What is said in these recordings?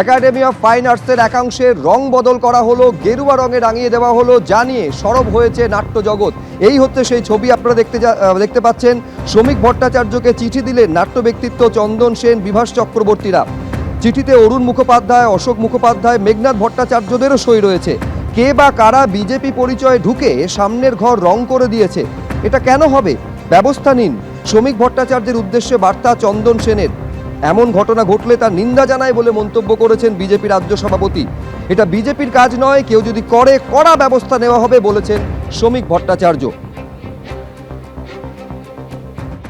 Academy of fine আর্টসের একাংশের রং বদল করা হলো, গেরুয়া রঙে রাঙিয়ে দেওয়া হলো, জানিয়ে সরব হয়েছে নাট্য জগৎ। এই হচ্ছে সেই ছবি আপনারা দেখতে পাচ্ছেন। শ্রমিক ভট্টাচার্যকে চিঠি দিলেন নাট্য ব্যক্তিত্ব চন্দন সেন, বিভাস চক্রবর্তীরা। চিঠিতে অরুণ মুখোপাধ্যায়, অশোক মুখোপাধ্যায়, মেঘনাথ ভট্টাচার্যদেরও সই রয়েছে। কে বা কারা বিজেপি পরিচয়ে ঢুকে সামনের ঘর রং করে দিয়েছে, এটা কেন হবে? ব্যবস্থা নিন। শ্রমিক ভট্টাচার্যের উদ্দেশ্যে বার্তা চন্দন সেনের। এমন ঘটনা ঘটলে তার নিন্দা জানায় বলে মন্তব্য করেছেন বিজেপি রাজ্য সভাপতি। এটা বিজেপির কাজ নয়, কেউ যদি করে কড়া ব্যবস্থা নেওয়া হবে বলেছেন শ্রমিক ভট্টাচার্য।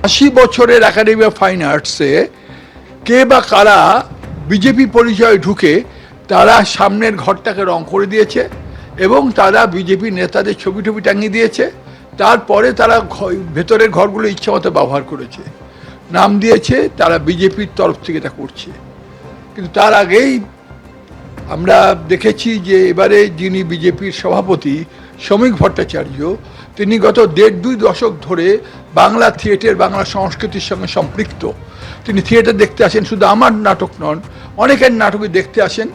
80 বছরের একাডেমি অফ ফাইন আর্টসে কে বা কারা বিজেপি পরিচয়ে ঢুকে তারা সামনের ঘরটাকে রং করে দিয়েছে এবং তারা বিজেপি নেতাদের ছবি টবি টাঙিয়ে দিয়েছে। তারপরে তারা ভেতরের ঘরগুলো ইচ্ছামতো ব্যবহার করেছে, নাম দিয়েছে তারা বিজেপির তরফ থেকে এটা করছে। কিন্তু তার আগেই আমরা দেখেছি যে এবারে যিনি বিজেপির সভাপতি শ্রমিক ভট্টাচার্য, তিনি গত 1.5-2 দশক ধরে বাংলা থিয়েটার, বাংলা সংস্কৃতির সঙ্গে সম্পৃক্ত। তিনি থিয়েটার দেখতে আসেন, শুধু আমার নাটক নন, অনেকের নাটকই দেখতে আসেন।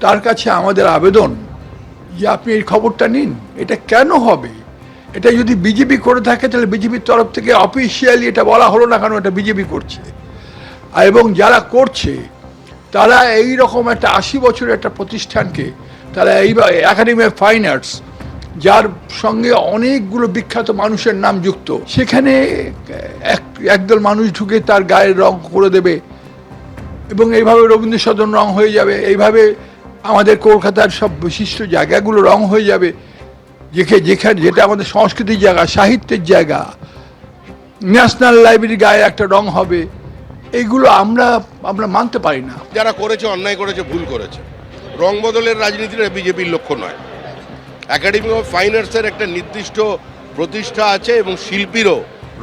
তার কাছে আমাদের আবেদন যে আপনি এই খবরটা নিন। এটা কেন হবে? এটা যদি বিজেপি করে থাকে তাহলে বিজেপির তরফ থেকে অফিসিয়ালি এটা বলা হলো না কেন এটা বিজেপি করছে। এবং যারা করছে তারা এই রকম একটা 80 বছরের একটা প্রতিষ্ঠানকে, তারা এই একাডেমি অফ ফাইন আর্টস, যার সঙ্গে অনেকগুলো বিখ্যাত মানুষের নাম যুক্ত, সেখানে একদল মানুষ ঢুকে তার গায়ের রং করে দেবে এবং এইভাবে রবীন্দ্র সদন রং হয়ে যাবে, এইভাবে আমাদের কলকাতার সব বিশিষ্ট জায়গাগুলো রং হয়ে যাবে, যেটা আমাদের সংস্কৃতির জায়গা, সাহিত্যের জায়গা, ন্যাশনাল লাইব্রেরি গায়ে একটা রং হবে। এইগুলো আমরা মানতে পারি না। যারা করেছে অন্যায় করেছে, ভুল করেছে। রং বদলের রাজনীতিটা বিজেপির লক্ষ্য নয়। একাডেমি অফ ফাইন আর্টসের একটা নির্দিষ্ট প্রতিষ্ঠা আছে এবং শিল্পীরও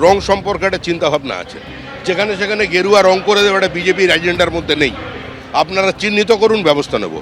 রং সম্পর্কে একটা চিন্তাভাবনা আছে। যেখানে সেখানে গেরুয়া রং করে দেওয়াটা বিজেপির এজেন্ডার মধ্যে নেই। আপনারা চিহ্নিত করুন, ব্যবস্থা নেব।